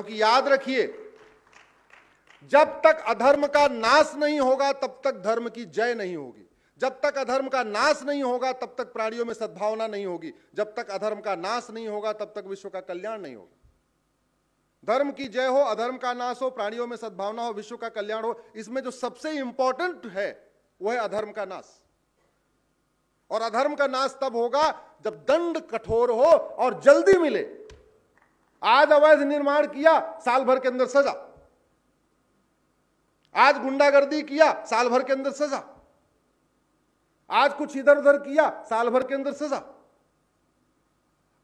क्योंकि याद रखिए, जब तक अधर्म का नाश नहीं होगा तब तक धर्म की जय नहीं होगी। जब तक अधर्म का नाश नहीं होगा तब तक प्राणियों में सद्भावना नहीं होगी। जब तक अधर्म का नाश नहीं होगा तब तक विश्व का कल्याण नहीं होगा। धर्म की जय हो, अधर्म का नाश हो, प्राणियों में सद्भावना हो, विश्व का कल्याण हो, इसमें जो सबसे इंपॉर्टेंट है वह है अधर्म का नाश। और अधर्म का नाश तब होगा जब दंड कठोर हो और जल्दी मिले। आज अवैध निर्माण किया, साल भर के अंदर सजा। आज गुंडागर्दी किया, साल भर के अंदर सजा। आज कुछ इधर उधर किया, साल भर के अंदर सजा।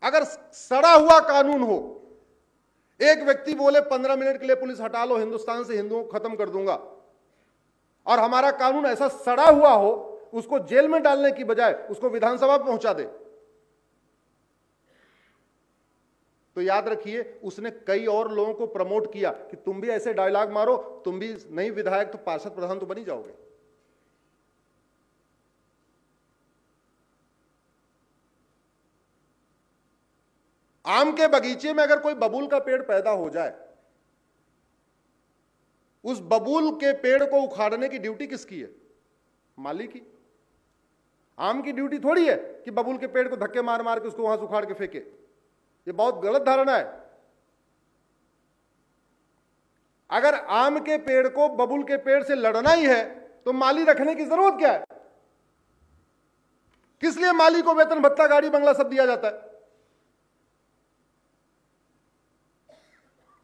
अगर सड़ा हुआ कानून हो, एक व्यक्ति बोले 15 मिनट के लिए पुलिस हटा लो, हिंदुस्तान से हिंदुओं को खत्म कर दूंगा, और हमारा कानून ऐसा सड़ा हुआ हो, उसको जेल में डालने की बजाय उसको विधानसभा पहुंचा दे, तो याद रखिए उसने कई और लोगों को प्रमोट किया कि तुम भी ऐसे डायलॉग मारो, तुम भी नहीं विधायक तो पार्षद प्रधान तो बनी जाओगे। आम के बगीचे में अगर कोई बबूल का पेड़ पैदा हो जाए, उस बबूल के पेड़ को उखाड़ने की ड्यूटी किसकी है? माली की। आम की ड्यूटी थोड़ी है कि बबूल के पेड़ को धक्के मार मार के उसको वहां से उखाड़ के फेंके। ये बहुत गलत धारणा है। अगर आम के पेड़ को बबूल के पेड़ से लड़ना ही है तो माली रखने की जरूरत क्या है? किस लिए माली को वेतन भत्ता गाड़ी बंगला सब दिया जाता है?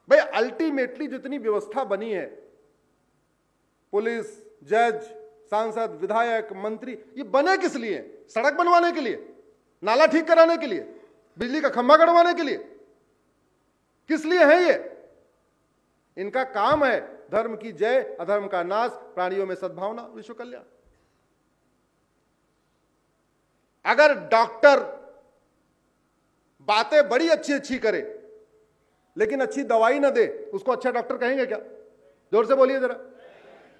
भाई अल्टीमेटली जितनी व्यवस्था बनी है, पुलिस, जज, सांसद, विधायक, मंत्री, ये बने किस लिए? सड़क बनवाने के लिए, नाला ठीक कराने के लिए, बिजली का खंभा गड़वाने के लिए? किस लिए है ये? इनका काम है धर्म की जय, अधर्म का नाश, प्राणियों में सद्भावना, विश्व कल्याण। अगर डॉक्टर बातें बड़ी अच्छी अच्छी करे लेकिन अच्छी दवाई ना दे, उसको अच्छा डॉक्टर कहेंगे क्या? जोर से बोलिए जरा।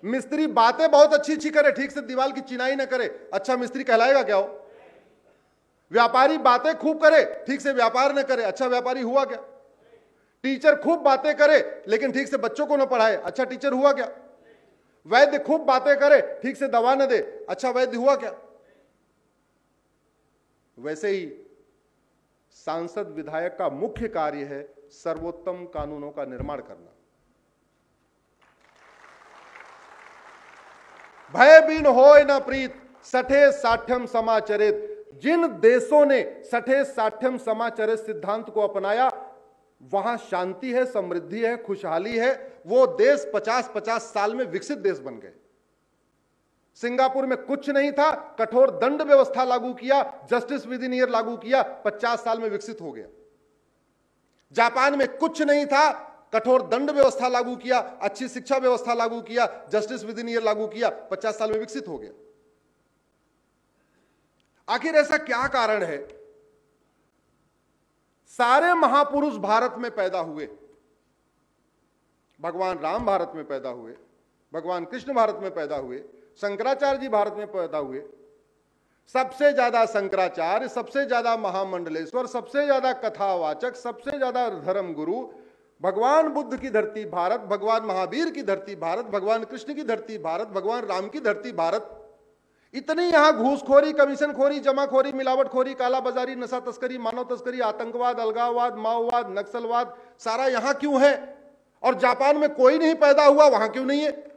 मिस्त्री बातें बहुत अच्छी अच्छी करे, ठीक से दीवार की चिनाई ना करे, अच्छा मिस्त्री कहलाएगा क्या? हो व्यापारी बातें खूब करे, ठीक से व्यापार न करे, अच्छा व्यापारी हुआ क्या? टीचर खूब बातें करे लेकिन ठीक से बच्चों को न पढ़ाए, अच्छा टीचर हुआ क्या? वैद्य खूब बातें करे, ठीक से दवा न दे, अच्छा वैद्य हुआ क्या? वैसे ही सांसद विधायक का मुख्य कार्य है सर्वोत्तम कानूनों का निर्माण करना। भय बिन होय न प्रीत, सठे साठ्यम समाचरित। जिन देशों ने सठे साठ्यम समाचरित सिद्धांत को अपनाया, वहां शांति है, समृद्धि है, खुशहाली है। वो देश 50-50 साल में विकसित देश बन गए। सिंगापुर में कुछ नहीं था, कठोर दंड व्यवस्था लागू किया, जस्टिस विद इन ईयर लागू किया, 50 साल में विकसित हो गया। जापान में कुछ नहीं था, कठोर दंड व्यवस्था लागू किया, अच्छी शिक्षा व्यवस्था लागू किया, जस्टिस विद इन ईयर लागू किया, 50 साल में विकसित हो गया। आखिर ऐसा क्या कारण है? सारे महापुरुष भारत में पैदा हुए। भगवान राम भारत में पैदा हुए, भगवान कृष्ण भारत में पैदा हुए, शंकराचार्य जी भारत में पैदा हुए। सबसे ज्यादा शंकराचार्य, सबसे ज्यादा महामंडलेश्वर, सबसे ज्यादा कथावाचक, सबसे ज्यादा धर्म गुरु भगवान बुद्ध की धरती भारत, भगवान महावीर की धरती भारत, भगवान कृष्ण की धरती भारत, भगवान राम की धरती भारत। इतनी यहां घूसखोरी, कमीशनखोरी, जमाखोरी, मिलावटखोरी, कालाबाजारी, नशा तस्करी, मानव तस्करी, आतंकवाद, अलगाववाद, माओवाद, नक्सलवाद, सारा यहां क्यों है? और जापान में कोई नहीं पैदा हुआ, वहां क्यों नहीं है?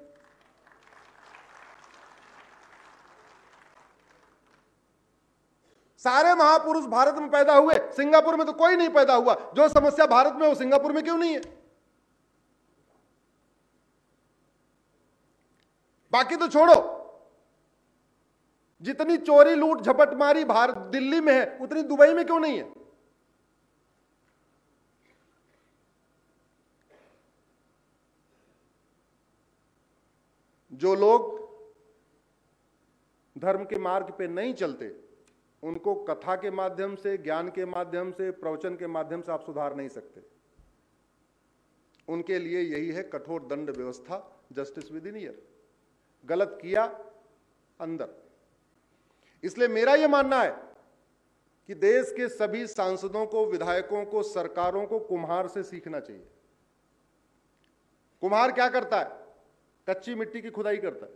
सारे महापुरुष भारत में पैदा हुए, सिंगापुर में तो कोई नहीं पैदा हुआ। जो समस्या भारत में हो सिंगापुर में क्यों नहीं है? बाकी तो छोड़ो, जितनी चोरी लूट झपटमारी भारत दिल्ली में है उतनी दुबई में क्यों नहीं है? जो लोग धर्म के मार्ग पे नहीं चलते, उनको कथा के माध्यम से, ज्ञान के माध्यम से, प्रवचन के माध्यम से आप सुधार नहीं सकते। उनके लिए यही है कठोर दंड व्यवस्था, जस्टिस विद इन ईयर। गलत किया अंदर। इसलिए मेरा यह मानना है कि देश के सभी सांसदों को, विधायकों को, सरकारों को कुम्हार से सीखना चाहिए। कुम्हार क्या करता है? कच्ची मिट्टी की खुदाई करता है,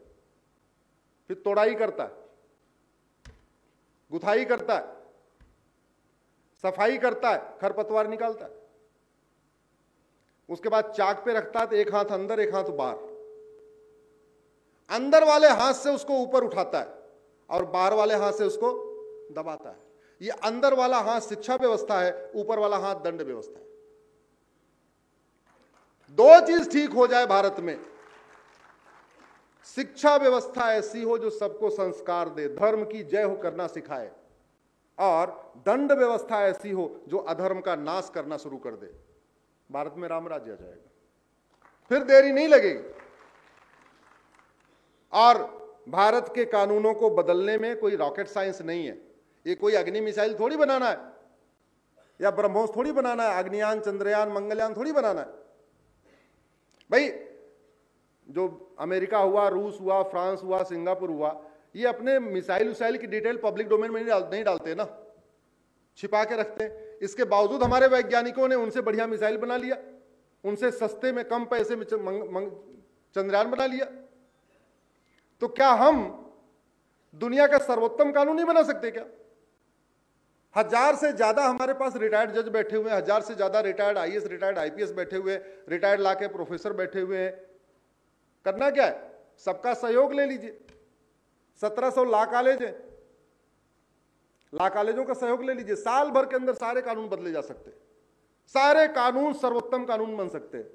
फिर तोड़ाई करता है, गुथाई करता है, सफाई करता है, खरपतवार निकालता है, उसके बाद चाक पे रखता है तो एक हाथ अंदर एक हाथ बाहर, अंदर वाले हाथ से उसको ऊपर उठाता है और बाहर वाले हाथ से उसको दबाता है। ये अंदर वाला हाथ शिक्षा व्यवस्था है, ऊपर वाला हाथ दंड व्यवस्था है। दो चीज ठीक हो जाए भारत में, शिक्षा व्यवस्था ऐसी हो जो सबको संस्कार दे, धर्म की जय हो करना सिखाए, और दंड व्यवस्था ऐसी हो जो अधर्म का नाश करना शुरू कर दे, भारत में राम राज्य आ जाएगा, फिर देरी नहीं लगेगी। और भारत के कानूनों को बदलने में कोई रॉकेट साइंस नहीं है, ये कोई अग्नि मिसाइल थोड़ी बनाना है या ब्रह्मोस थोड़ी बनाना है, अग्नियान, चंद्रयान, मंगलयान थोड़ी बनाना है। भाई जो अमेरिका हुआ, रूस हुआ, फ्रांस हुआ, सिंगापुर हुआ, ये अपने मिसाइल उसाइल की डिटेल पब्लिक डोमेन में नहीं डालते ना, छिपा के रखते हैं। इसके बावजूद हमारे वैज्ञानिकों ने उनसे बढ़िया मिसाइल बना लिया, उनसे सस्ते में कम पैसे में चंद्रयान बना लिया। तो क्या हम दुनिया का सर्वोत्तम कानून नहीं बना सकते क्या? 1000 से ज्यादा हमारे पास रिटायर्ड जज बैठे हुए हैं, 1000 से ज्यादा रिटायर्ड आईएएस, रिटायर्ड आईपीएस बैठे हुए, रिटायर्ड ला के प्रोफेसर बैठे हुए हैं। करना क्या है? सबका सहयोग ले लीजिए। 1700 लॉ कॉलेज है, लॉ कॉलेजों का सहयोग ले लीजिए, साल भर के अंदर सारे कानून बदले जा सकते हैं, सारे कानून सर्वोत्तम कानून बन सकते हैं।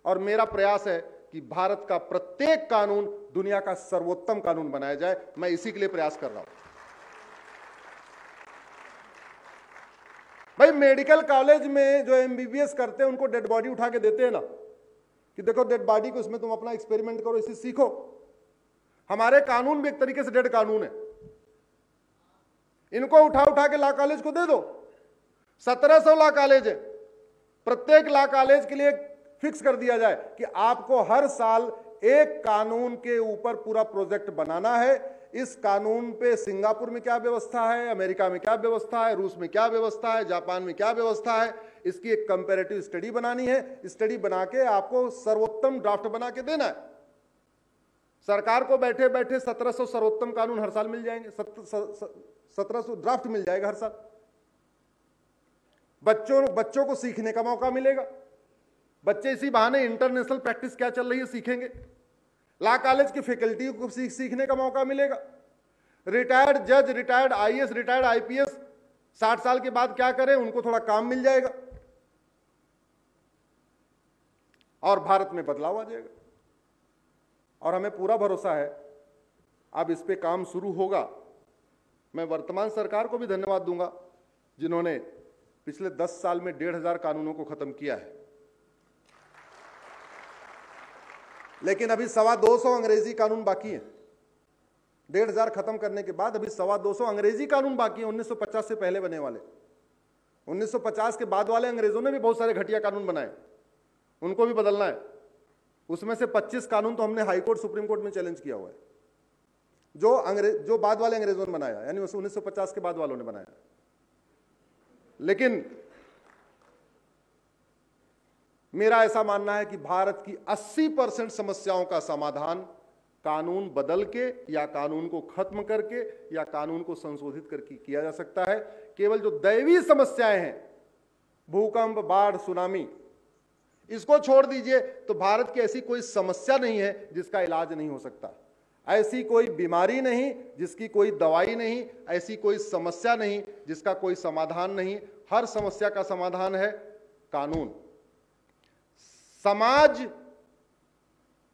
और मेरा प्रयास है कि भारत का प्रत्येक कानून दुनिया का सर्वोत्तम कानून बनाया जाए, मैं इसी के लिए प्रयास कर रहा हूं। भाई मेडिकल कॉलेज में जो एमबीबीएस करते हैं उनको डेड बॉडी उठा के देते हैं ना, कि देखो डेड बॉडी को, इसमें तुम अपना एक्सपेरिमेंट करो, इसे सीखो। हमारे कानून भी एक तरीके से डेड कानून है, इनको उठा उठा के लॉ कॉलेज को दे दो। 1700 लॉ कॉलेज है, प्रत्येक लॉ कॉलेज के लिए फिक्स कर दिया जाए कि आपको हर साल एक कानून के ऊपर पूरा प्रोजेक्ट बनाना है। इस कानून पे सिंगापुर में क्या व्यवस्था है, अमेरिका में क्या व्यवस्था है, रूस में क्या व्यवस्था है, जापान में क्या व्यवस्था है, इसकी एक कंपैरेटिव स्टडी बनानी है। स्टडी बना के आपको सर्वोत्तम ड्राफ्ट बना के देना है। सरकार को बैठे बैठे 1700 सर्वोत्तम कानून हर साल मिल जाएंगे, 1700 ड्राफ्ट मिल जाएगा हर साल। बच्चों को सीखने का मौका मिलेगा, बच्चे इसी बहाने इंटरनेशनल प्रैक्टिस क्या चल रही है सीखेंगे, लॉ कॉलेज की फैकल्टी को सीखने का मौका मिलेगा। रिटायर्ड जज, रिटायर्ड आईएएस, रिटायर्ड आईपीएस 60 साल के बाद क्या करें, उनको थोड़ा काम मिल जाएगा और भारत में बदलाव आ जाएगा। और हमें पूरा भरोसा है अब इस पे काम शुरू होगा। मैं वर्तमान सरकार को भी धन्यवाद दूंगा जिन्होंने पिछले 10 साल में 1500 कानूनों को खत्म किया है, लेकिन अभी 225 अंग्रेजी कानून बाकी हैं। 1500 खत्म करने के बाद अभी 225 अंग्रेजी कानून बाकी हैं, 1950 से पहले बने वाले। 1950 के बाद वाले अंग्रेजों ने भी बहुत सारे घटिया कानून बनाए, उनको भी बदलना है। उसमें से 25 कानून तो हमने हाई कोर्ट, सुप्रीम कोर्ट में चैलेंज किया हुआ है, जो बाद वाले अंग्रेजों ने बनाया, यानी 1950 के बाद वालों ने बनाया। लेकिन मेरा ऐसा मानना है कि भारत की 80% समस्याओं का समाधान कानून बदल के या कानून को खत्म करके या कानून को संशोधित करके किया जा सकता है। केवल जो दैवीय समस्याएं हैं, भूकंप, बाढ़, सुनामी, इसको छोड़ दीजिए तो भारत की ऐसी कोई समस्या नहीं है जिसका इलाज नहीं हो सकता, ऐसी कोई बीमारी नहीं जिसकी कोई दवाई नहीं, ऐसी कोई समस्या नहीं जिसका कोई समाधान नहीं। हर समस्या का समाधान है कानून। समाज,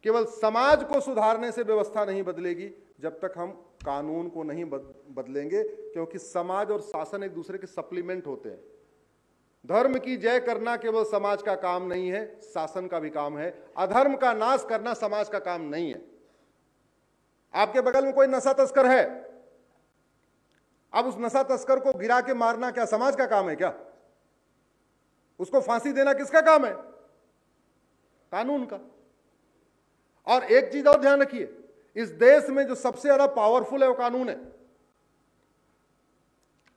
केवल समाज को सुधारने से व्यवस्था नहीं बदलेगी जब तक हम कानून को नहीं बदलेंगे, क्योंकि समाज और शासन एक दूसरे के सप्लीमेंट होते हैं। धर्म की जय करना केवल समाज का काम नहीं है, शासन का भी काम है। अधर्म का नाश करना समाज का काम नहीं है। आपके बगल में कोई नशा तस्कर है, अब उस नशा तस्कर को गिरा के मारना क्या समाज का काम है क्या? उसको फांसी देना किसका काम है? कानून का। और एक चीज और ध्यान रखिए, इस देश में जो सबसे ज्यादा पावरफुल है वो कानून है।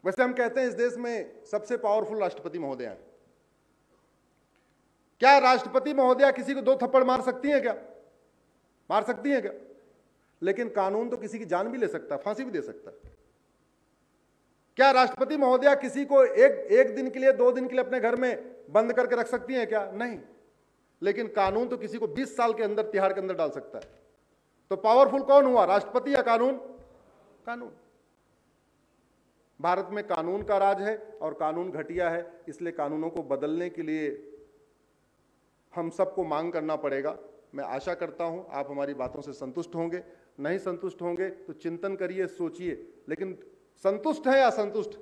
वैसे हम कहते हैं इस देश में सबसे पावरफुल राष्ट्रपति महोदय हैं, क्या राष्ट्रपति महोदया किसी को 2 थप्पड़ मार सकती हैं क्या? मार सकती हैं क्या? लेकिन कानून तो किसी की जान भी ले सकता है, फांसी भी दे सकता है। क्या राष्ट्रपति महोदया किसी को एक दिन के लिए, 2 दिन के लिए अपने घर में बंद करके रख सकती हैं क्या? नहीं। लेकिन कानून तो किसी को 20 साल के अंदर तिहाड़ के अंदर डाल सकता है। तो पावरफुल कौन हुआ, राष्ट्रपति या कानून? कानून। भारत में कानून का राज है और कानून घटिया है, इसलिए कानूनों को बदलने के लिए हम सबको मांग करना पड़ेगा। मैं आशा करता हूं आप हमारी बातों से संतुष्ट होंगे। नहीं संतुष्ट होंगे तो चिंतन करिए, सोचिए, लेकिन संतुष्ट है या असंतुष्ट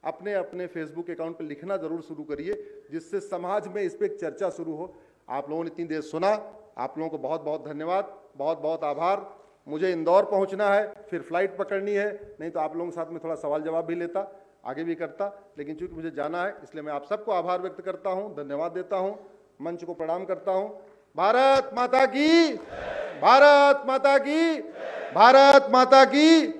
अपने अपने फेसबुक अकाउंट पर लिखना जरूर शुरू करिए, जिससे समाज में इस पर एक चर्चा शुरू हो। आप लोगों ने इतनी देर सुना, आप लोगों को बहुत बहुत धन्यवाद, बहुत बहुत आभार। मुझे इंदौर पहुंचना है, फिर फ्लाइट पकड़नी है, नहीं तो आप लोगों के साथ में थोड़ा सवाल जवाब भी लेता, आगे भी करता, लेकिन चूंकि मुझे जाना है इसलिए मैं आप सबको आभार व्यक्त करता हूं, धन्यवाद देता हूं, मंच को प्रणाम करता हूं। भारत माता की, भारत माता की, भारत माता की।